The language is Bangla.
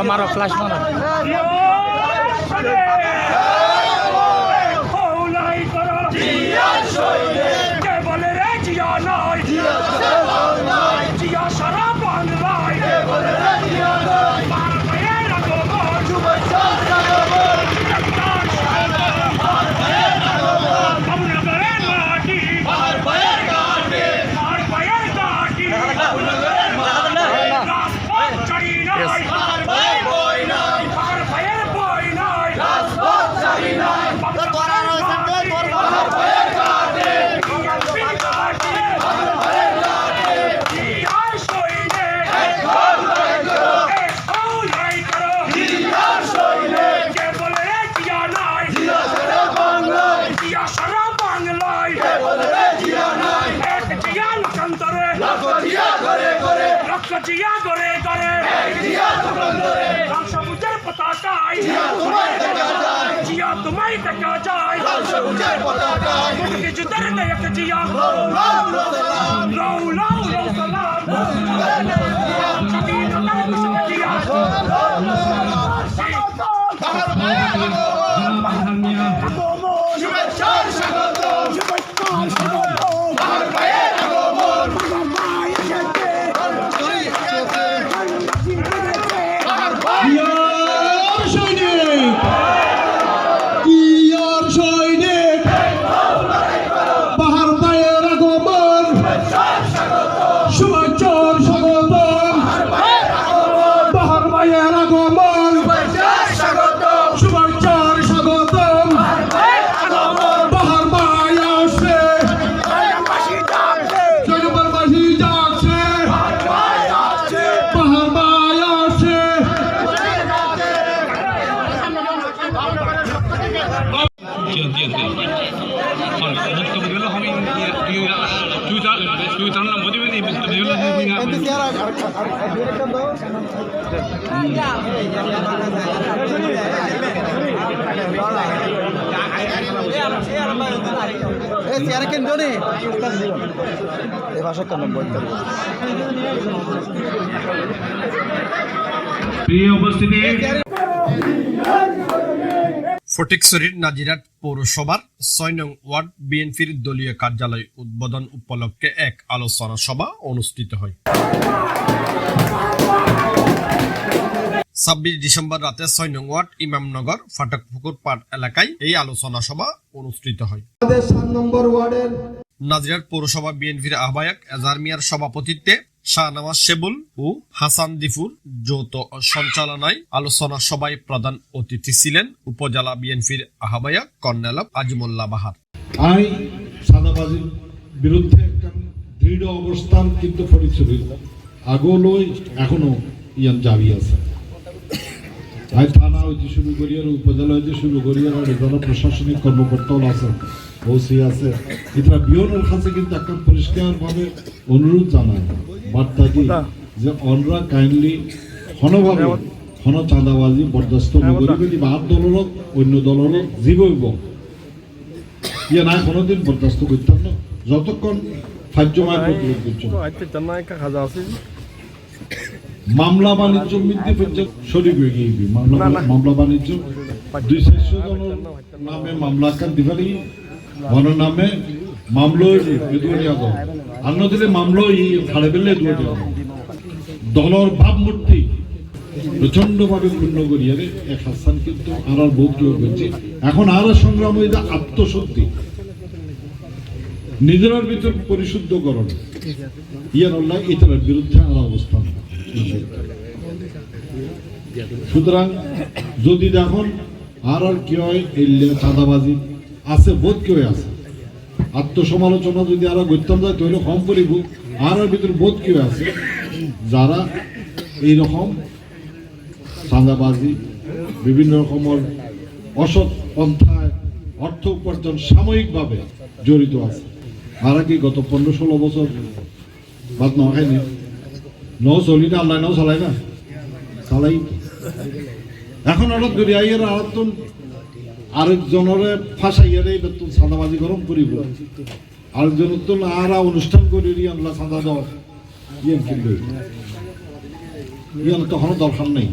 मारो फ्लैश मारो जिया करे करे सबुजेर पताकाय जिया तुम्हारी দেখা যায় सबुजेर पताकाय मुझे जुदर ने एक जिया लो सलाम शकील का जिया शुभेच्छार স্বাগত ফটিকছড়ির নাজিরাট পৌরসভার ৬ নং ওয়ার্ড বিএনপির দলীয় কার্যালয় উদ্বোধন উপলক্ষে এক আলোচনা সভা অনুষ্ঠিত হয়। ২৬ ডিসেম্বর রাতে ৬ নং ওয়ার্ড ইমামনগর ফাটকপুকুর পাট এলাকায় এই আলোচনা সভা অনুষ্ঠিত হয়। নাজিরাট পৌরসভা বিএনপির আহ্বায়ক এজাহার মিয়ার সভাপতিত্বে শাহনওয়াজ শেবুল ও হাসান দিফুর যৌথ সঞ্চালনায় আলোচনা সভায় প্রধান অতিথি ছিলেন উপজেলা বিএনপির আহ্বায়ক কর্নেল আজিমুল্লাহ বাহার। আই সাদাবাজির বিরুদ্ধে একটা দৃঢ় অবস্থান কিন্তু ফটিকছড়ির আগলৈ এখনো ইয়ান জারি আছে। আই থানা হইতে শুরু করি আর উপজেলা হইতে শুরু করি আর যারা প্রশাসনিক কর্মকর্তাও আছে ওসি আছে এটা বিওনের কাছে কিন্তু একটা পরিষ্কারভাবে অনুরোধ জানায় বার্তা কি যে অনরা কাইন্ডলি ঘনভাবে ঘন চাঁদাবাজি বরদাস্ত নগরী বাহার দলের অন্য দলের জীবইব ইয়ে না কোনোদিন বরদাস্ত করতাম না যতক্ষণ ফাজ্যমায় প্রতিরোধ করছে মামলা বাণিজ্য বৃদ্ধি পর্যন্ত শরীর হয়ে গিয়ে মামলা বাণিজ্য ২০০ জনের নামে মামলা কান দিবারি ঘন নামে মামলো দুনিয়া দল অন্য দিলে মামলো খাড়ে বেলে দলর ভাবমূর্তি প্রচন্ডভাবে পূর্ণ করিয়া এক হাসান কিন্তু আর বোধ কেউ করছে এখন আর সংগ্রাম হয়ে আত্মশক্তি নিজের ভিতর পরিশুদ্ধকরণ ইয়ার আল্লাহ এটার বিরুদ্ধে আর অবস্থান। সুতরাং যদি দেখুন আর কি হয় চাঁদাবাজি আছে বোধ কেউ আছে আত্মসমালোচনা যদি আরো করতাম যায় তৈরি কম করিব আর ভিতর বোধ কেউ আছে যারা এইরকম চাঁদাবাজি বিভিন্ন রকমের অসৎ পন্থায় অর্থ উপার্জন সাময়িকভাবে জড়িত আছে আর কি গত 15-16 বছর ভাত ন খাইনি ন চলি না আল্লাহ নাও চালাই না চালাই এখন হঠাৎ করে আইয়ার আরেকজনের ফাঁসাইয়ার এই বেতন চাঁদাবাজি গরম করিব আরেকজনের তো আর অনুষ্ঠান করি আল্লাহ চাঁদা দাও ইয়ান কিন্তু ইয়ান তখনও দরকার নেই